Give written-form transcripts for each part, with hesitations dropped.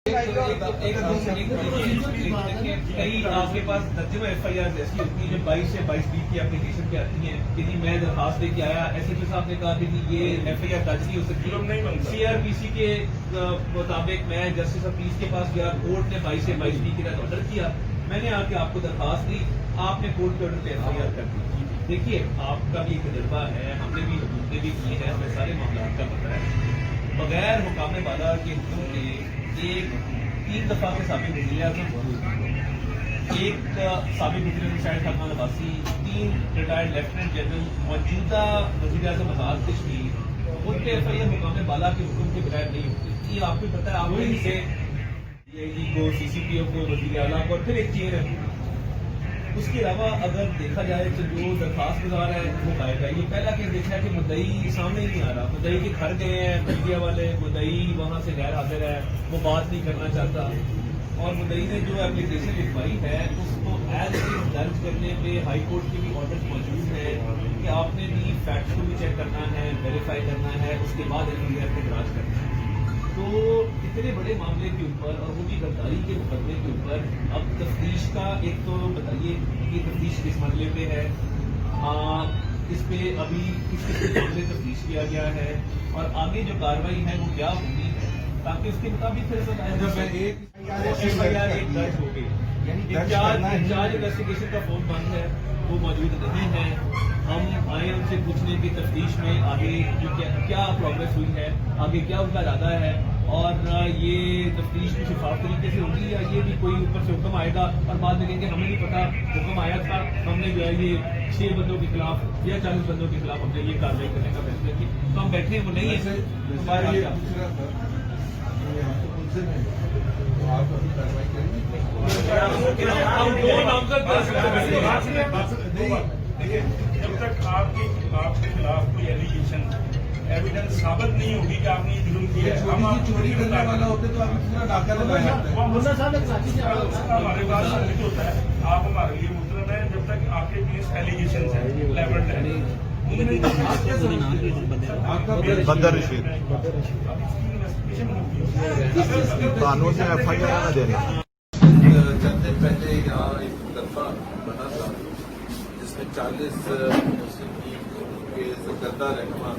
کئی آپ کے پاس ترجمہ ایف آئی آر ایسی ہوتی ہے جو 22 سے 22B کی اپلیکیشن پہ آتی ہیں کہ جی میں درخواست دے کے آیا، ایس ایچ او صاحب نے کہا کہ جی یہ ایف آئی آر درج نہیں ہو سکتی، CRPC کے مطابق میں جسٹس آف پیس کے پاس گیا، کورٹ نے 22 سے 22B کے تحت آرڈر کیا، میں نے آ کے آپ کو درخواست دی، آپ نے کورٹ کے آرڈر پہ ایف آئی آر کر دی۔ دیکھیے آپ کا بھی ایک تجربہ ہے، ہم نے بھی کیے ہیں، ہمیں سارے معاملات کا پتہ ہے، بغیر مقام بالا کے حکم کے ایک 3 دفعہ کے سابق وزیر اعظم، ایک سابق وزیر اعظم Shahid Khaqan Abbasi, 3 retired lieutenant general, موجودہ وزیر اعظم آزاد کشمیر، ان کے ایف آئی آر مقام بالا کے حکم کے بغیر نہیں ہوتے۔ یہ آپ کو پتہ ہے، آپ کہیں سے DIG کو، CCPO کو، وزیر اعلیٰ کو، اور پھر ایک چیئر ہے۔ اس کے علاوہ اگر دیکھا جائے تو جو درخواست گزار ہے وہ پائے گا۔ یہ پہلا کیس دیکھا ہے کہ مدعی سامنے ہی نہیں آ رہا، مدعی کے گھر گئے ہیں میڈیا والے، مدعی وہاں سے غیر حاضر ہے، وہ بات نہیں کرنا چاہتا، اور مدعی نے جو اپلیکیشن لکھوائی ہے اس کو ایز درج کرنے پہ ہائی کورٹ کے بھی آرڈرز موجود ہیں کہ آپ نے بھی فیکٹس کو بھی چیک کرنا ہے، ویریفائی کرنا ہے، اس کے بعد ایف آئی آر کو درج کرنا ہے۔ تو اتنے بڑے معاملے کے اوپر، اور وہ بھی غداری کے مقدمے کے اوپر، اب تفتیش کا ایک تو بتائیے کہ تفتیش کس مرحلے پہ ہے، اس پہ ابھی کس معاملے تفتیش کیا گیا ہے، اور آگے جو کارروائی ہے وہ کیا ہوگی، تاکہ اس کے مطابق پھر ایف آئی آر ایک درج ہو گئی۔ انچارج انویسٹیگیشن کا فون بند ہے، وہ موجود نہیں ہے، ہم آئے ان سے پوچھنے کی تفتیش میں آگے جو کیا پروگرس ہوئی ہے، آگے کیا ان کا ارادہ ہے، اور یہ تفتیش کی شفاف طریقے سے ہوگی یا یہ بھی کوئی اوپر سے حکم آئے گا اور بعد میں کہیں گے ہمیں نہیں پتا حکم آیا تھا، ہم نے جو ہے یہ 6 بندوں کے خلاف یا 40 بندوں کے خلاف ہم نے یہ کارروائی کرنے کا فیصلہ کیا، تو ہم بیٹھے وہ نہیں ہے سر۔ جب تک آپ کے خلاف کوئی ایلیگیشن ایویڈنس ثابت نہیں ہوگی کہ آپ نے یہ ظلم کیا ہے، چوری کرنے والا ہوتے تو آپ اتنا ڈاکہ لگایا ہمارے پاس ثابت ہوتا ہے، آپ ہمارے لیے محترم ہیں جب تک آپ کے اگینسٹ ایلیگیشن ہیں لیبلڈ ہیں۔ بدر رشید قانون سے ایف آئی آر نہ دینا۔ چند دن پہلے یہاں ایک طرفہ بنا تھا جس میں 40 مسلم لیگ کے سرکردہ رہنما،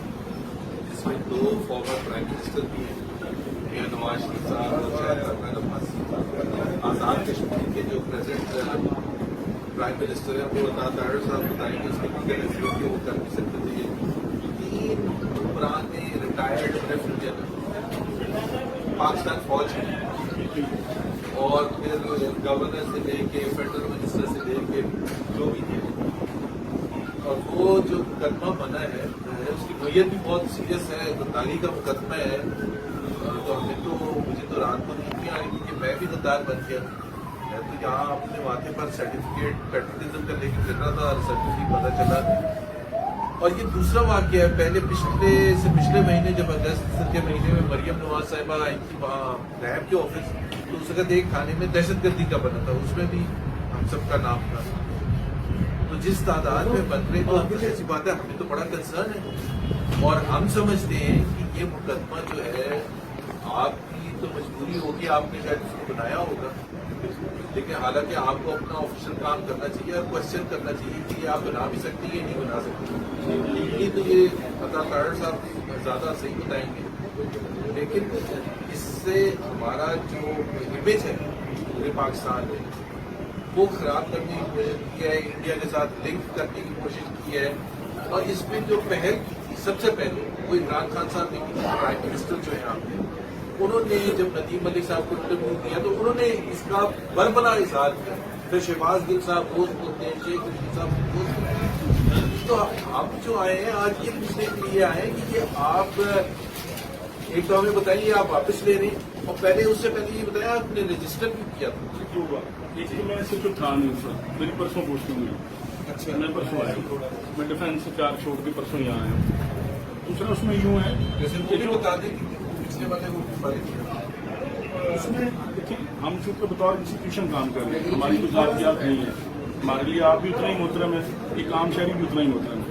جس میں 2 فارمر پرائم منسٹر بھی ہیں، میاں نواز شریف صاحب اور شاہد خاقان عباسی، آزاد کشمیر کے جو پریزنٹ پرائم منسٹر ہیں وہ طاہر صاحب بتائیں گے اس میں کتنے نظریوں کے وہ کر نہیں سکتے تھے۔ 3 پرانے ریٹائرڈ لیفٹیننٹ جنرل پاکستان فوج میں، اور پھر گورنر سے لے کے فیڈرل منسٹر سے لے کے جو بھی تھے، اور وہ جو مقدمہ بنا ہے اس کی نوعیت بھی بہت سیریس ہے، غداری کا مقدمہ ہے، تو مجھے تو رات کو نیند نہیں آ رہی تھی کہ میں بھی غدار بن گیا۔ میں تو یہاں اپنے واقع پر سرٹیفکیٹ پیٹرنزم کا لے کے پھر رہا تھا، سرٹیفکیٹ پتا چلا۔ اور یہ دوسرا واقعہ ہے، پہلے پچھلے مہینے جب اگست کے مہینے میں مریم نواز صاحبہ آئی تھی وہاں ریب کے آفس، تو اس وقت ایک تھانے میں دہشت گردی کا بنا تھا، اس میں بھی ہم سب کا نام تھا۔ تو جس تعداد میں بن رہے تو ایسی بات ہے، ہمیں تو بڑا کنسرن ہے، اور ہم سمجھتے ہیں کہ یہ مقدمہ جو ہے آپ کی تو مجبوری ہوگی، آپ نے شاید اس کو بنایا ہوگا، لیکن حالانکہ آپ کو اپنا آفیشل کام کرنا چاہیے اور کوشچن کرنا چاہیے کہ یہ آپ بنا بھی سکتی ہیں یا نہیں بنا سکتی۔ یہ تو یہ طاہر صاحب زیادہ صحیح بتائیں گے، لیکن اس سے ہمارا جو امیج ہے پورے پاکستان میں وہ خراب کرنے کی کوشش کی ہے، انڈیا کے ساتھ لنک کرنے کی کوشش کی ہے، اور اس میں جو پہل کی تھی سب سے پہلے وہ عمران خان صاحب نے کی، پرائم منسٹر جو ہیں آپ نے، انہوں نے جب ندیم ملک صاحب کو انٹرویو دیا تو انہوں نے اس کا بربلا اظہار کیا، پھر شہباز گل صاحب دوست ہوتے ہیں، شیخ رشید صاحب دوست ہوتے ہیں۔ تو آپ جو آئے ہیں آج یہ پوچھنے کے لیے آئے ہیں کہ یہ آپ ایک تو ہمیں بتائیے آپ واپس لے رہے ہیں، اور پہلے اس سے پہلے یہ بتایا آپ نے رجسٹر بھی کیا تھا۔ ایک تو میں صرف تھا نہیں سر، میری پرسوں پوچھتی ہوں، اچھا میں پرسوں آیا ہوں، میں ڈیفینس سے 4 چھوڑ کے پرسوں یہاں آیا ہوں۔ دوسرا اس میں یوں ہے جیسے وہ بھی بتا دیں کہ پچھلے والے وہ اس میں دیکھیے ہم چونکہ بطور انسٹیٹیوشن کام کر رہے ہیں، ہماری کوئی ذاتیات نہیں ہے، ہمارے لیے آپ بھی اتنا ہی محترم ہے، ایک عام شہری بھی اتنا ہی محترم ہے۔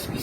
SP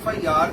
FIR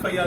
FIR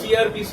CRPC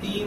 3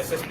SSP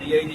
DIG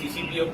CCPO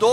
2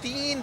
3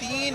3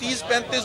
30-35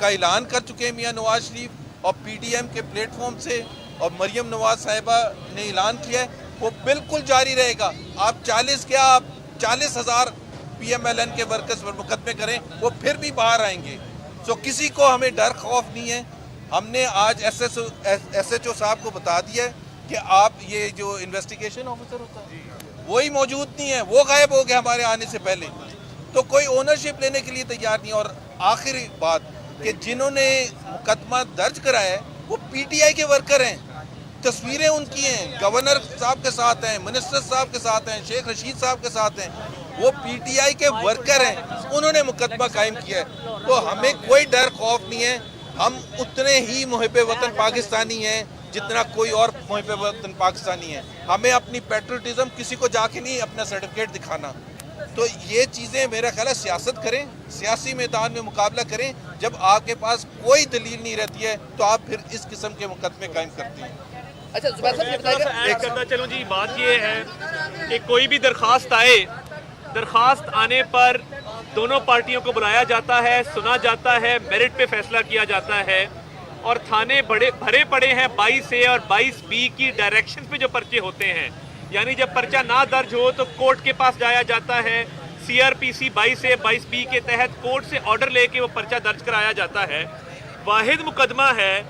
کا اعلان کر چکے ہیں میاں نواز شریف اور پی ڈی ایم کے پلیٹ فارم سے، اور مریم نواز صاحبہ نے اعلان کیا ہے وہ بالکل جاری رہے گا. آپ 40,000 پی ایم ایل این کے ورکرز پر مقدمے کریں وہ پھر بھی باہر آئیں گے. سو کسی کو ہمیں ڈر خوف نہیں ہے. ہم نے آج ایس ایچ او صاحب کو بتا دیا ہے کہ آپ یہ جو انویسٹیگیشن آفیسر ہوتا ہے وہی موجود نہیں ہے، وہ غائب ہو گیا ہمارے آنے سے پہلے، تو کوئی اونرشپ لینے کے لیے تیار نہیں. اور آخری بات کہ جنہوں نے مقدمہ درج کرایا ہے وہ پی ٹی آئی کے ورکر ہیں، تصویریں ان کی ہیں، گورنر صاحب کے ساتھ ہیں، منسٹر صاحب کے ساتھ ہیں، شیخ رشید صاحب کے ساتھ ہیں، وہ پی ٹی آئی کے ورکر ہیں، انہوں نے مقدمہ قائم کیا ہے. تو ہمیں کوئی ڈر خوف نہیں ہے. ہم اتنے ہی محب وطن پاکستانی ہیں جتنا کوئی اور محب وطن پاکستانی ہے. ہمیں اپنی پیٹریوٹزم کسی کو جا کے نہیں اپنا سرٹیفکیٹ دکھانا. تو یہ چیزیں میرا خیال ہے سیاست کریں، سیاسی میدان میں مقابلہ کریں. جب آپ کے پاس کوئی دلیل نہیں رہتی ہے تو آپ پھر اس قسم کے مقدمے قائم کرتے ہیں. اچھا زبیر صاحب یہ بتائیے ایک کرنا چلوں جی، بات یہ ہے کہ کوئی بھی درخواست آئے، درخواست آنے پر دونوں پارٹیوں کو بلایا جاتا ہے، سنا جاتا ہے، میرٹ پہ فیصلہ کیا جاتا ہے، اور تھانے بھرے پڑے ہیں 22A اور 22B کی ڈائریکشن پہ جو پرچے ہوتے ہیں. یعنی جب پرچہ نہ درج ہو تو کورٹ کے پاس جایا جاتا ہے، CRPC 22A 22B کے تحت کورٹ سے آرڈر لے کے وہ پرچہ درج کرایا جاتا ہے. واحد مقدمہ ہے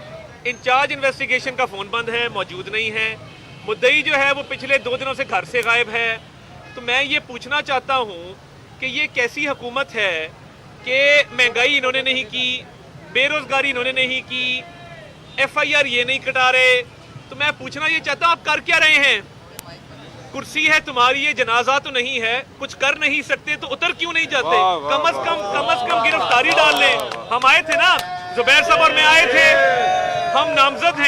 انچارج انویسٹیگیشن کا فون بند ہے، موجود نہیں ہے. مدعی جو ہے وہ پچھلے 2 دنوں سے گھر سے غائب ہے. تو میں یہ پوچھنا چاہتا ہوں کہ یہ کیسی حکومت ہے کہ مہنگائی انہوں نے نہیں کی، بے روزگاری انہوں نے نہیں کی، FIR یہ نہیں کٹا رہے. تو میں پوچھنا یہ چاہتا ہوں آپ کر کیا رہے ہیں؟ کرسی ہے تمہاری، یہ جنازہ تو نہیں ہے، کچھ کر نہیں سکتے تو اتر کیوں نہیں جاتے؟ کم از کم گرفتاری ڈال لیں. ہم آئے تھے نا، زبیر صاحب اور میں آئے تھے، ہم نامزد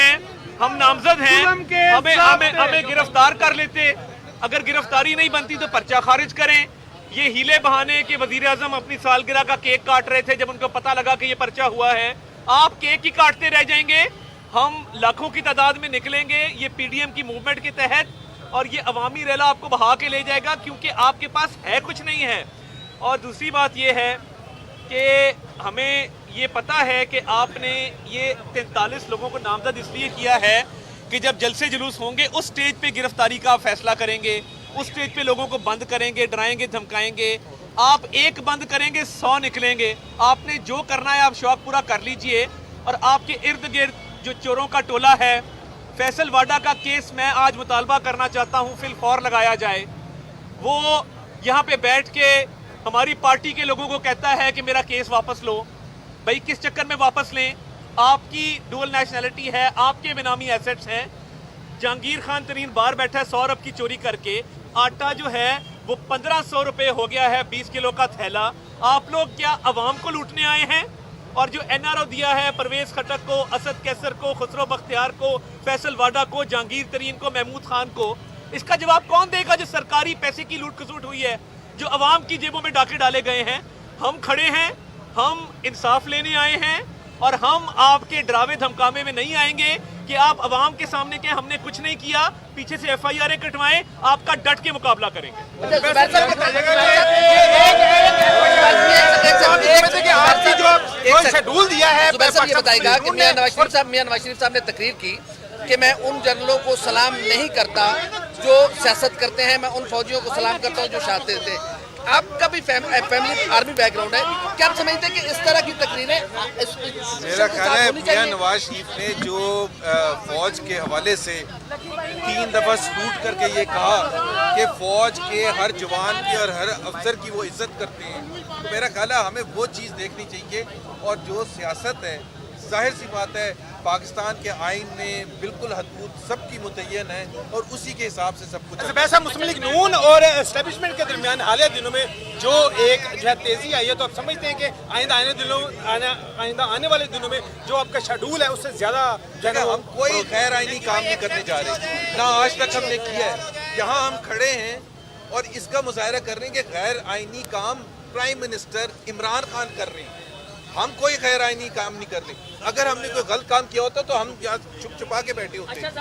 ہیں، ہمیں گرفتار کر لیتے. اگر گرفتاری نہیں بنتی تو پرچہ خارج کریں. یہ ہیلے بہانے کہ وزیر اعظم اپنی سالگرہ کا کیک کاٹ رہے تھے، جب ان کو پتہ لگا کہ یہ پرچہ ہوا ہے، آپ کیک ہی کاٹتے رہ جائیں گے. ہم لاکھوں کی تعداد میں نکلیں گے یہ PDM کی موومنٹ کے تحت، اور یہ عوامی ریلا آپ کو بہا کے لے جائے گا کیونکہ آپ کے پاس ہے کچھ نہیں ہے. اور دوسری بات یہ ہے کہ ہمیں یہ پتہ ہے کہ آپ نے یہ 43 لوگوں کو نامزد اس لیے کیا ہے کہ جب جلسے جلوس ہوں گے اس سٹیج پہ گرفتاری کا فیصلہ کریں گے، اس سٹیج پہ لوگوں کو بند کریں گے، ڈرائیں گے، دھمکائیں گے. آپ ایک بند کریں گے 100 نکلیں گے. آپ نے جو کرنا ہے آپ شوق پورا کر لیجئے. اور آپ کے ارد گرد جو چوروں کا ٹولہ ہے، فیصل واڈا کا کیس میں آج مطالبہ کرنا چاہتا ہوں فی الفور لگایا جائے. وہ یہاں پہ بیٹھ کے ہماری پارٹی کے لوگوں کو کہتا ہے کہ میرا کیس واپس لو. بھائی کس چکر میں واپس لیں؟ آپ کی ڈول نیشنلٹی ہے، آپ کے بینامی ایسٹس ہیں. جہانگیر خان ترین باہر بیٹھا ہے 100 ارب کی چوری کر کے. آٹا جو ہے وہ 1500 روپے ہو گیا ہے 20 کلو کا تھیلا. آپ لوگ کیا عوام کو لوٹنے آئے ہیں؟ اور جو NRO دیا ہے پرویز خٹک کو، اسد کیسر کو، خسرو بختیار کو، فیصل واڈا کو، جہانگیر ترین کو، محمود خان کو، اس کا جواب کون دے گا جو سرکاری پیسے کی لوٹ کھسوٹ ہوئی ہے، جو عوام کی جیبوں میں ڈاکے ڈالے گئے ہیں؟ ہم کھڑے ہیں، ہم انصاف لینے آئے ہیں، اور ہم آپ کے ڈراوے دھمکامے میں نہیں آئیں گے کہ آپ عوام کے سامنے کہ ہم نے کچھ نہیں کیا، پیچھے سے FIR کٹوائیں. آپ کا ڈٹ کے مقابلہ کریں گے. شیڈول دیا ہے زبیر صاحب یہ بتائے گا کہ میاں نواز شریف صاحب نے تقریر کی کہ میں ان جنرلوں کو سلام نہیں کرتا جو سیاست کرتے ہیں، میں ان فوجیوں کو سلام کرتا ہوں جو شہادت دیتے ہیں. آپ کا بھی فیملی آرمی بیک گراؤنڈ ہے، کیا آپ سمجھتے ہیں کہ اس طرح کی تقریریں؟ میرا خیال ہے میاں نواز شریف نے جو فوج کے حوالے سے 3 دفعہ سلوٹ کر کے یہ کہا کہ فوج کے ہر جوان کی اور ہر افسر کی وہ عزت کرتے ہیں، تو میرا خیال ہے ہمیں وہ چیز دیکھنی چاہیے. اور جو سیاست ہے ظاہر سی بات ہے پاکستان کے آئین میں بالکل حدود سب کی متعین ہے اور اسی کے حساب سے سب کچھ. ویسا مسلم لیگ نون اور اسٹیبلشمنٹ کے درمیان حالیہ دنوں میں جو ایک جو ہے تیزی آئی ہے، تو آپ سمجھتے ہیں کہ آئندہ آنے والے دنوں میں جو آپ کا شیڈول ہے اس سے زیادہ ہم کوئی غیر آئینی کام نہیں کرنے جا رہے، نہ آج تک ہم نے کیا ہے. یہاں ہم کھڑے ہیں اور اس کا مظاہرہ کر رہے ہیں کہ غیر آئینی کام پرائم منسٹر عمران خان کر رہے ہیں. ہم کوئی خیر آئینی کام نہیں کرنے. اگر ہم نے کوئی غلط کام کیا ہوتا تو ہم یہاں چھپ چھپا کے بیٹھے ہوتے. فیصل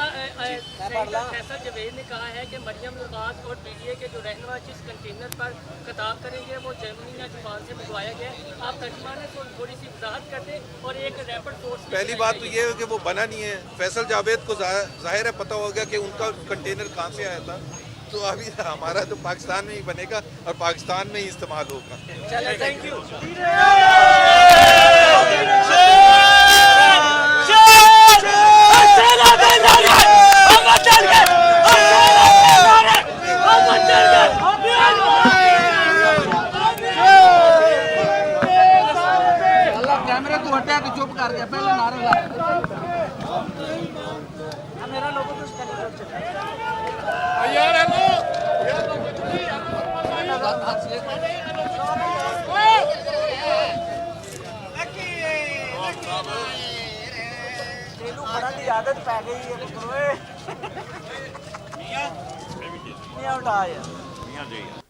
جاوید نے کہا ہے کہ مریم نواز اور پی ڈی اے کے جو رہنما جس کنٹینر پر خطاب کریں گے وہ جرمنی یا جاپان سے منگوایا گیا ہے. آپ ترجمان ہے تو تھوڑی سی وضاحت کر دیں. اور ایک ریپڈ فورس پہلی بات تو یہ ہے کہ وہ بنا نہیں ہے. فیصل جاوید کو ظاہر ہے پتہ ہو گیا کہ ان کا کنٹینر کہاں سے آیا تھا. تو ابھی ہمارا تو پاکستان میں ہی بنے گا اور پاکستان میں ہی استعمال ہوگا. Thank you. کیمرے تو ہٹا تو چپ کر گیا پہلے نعرہ لا. میرا لوگوں کو عادت پی گئی ہے.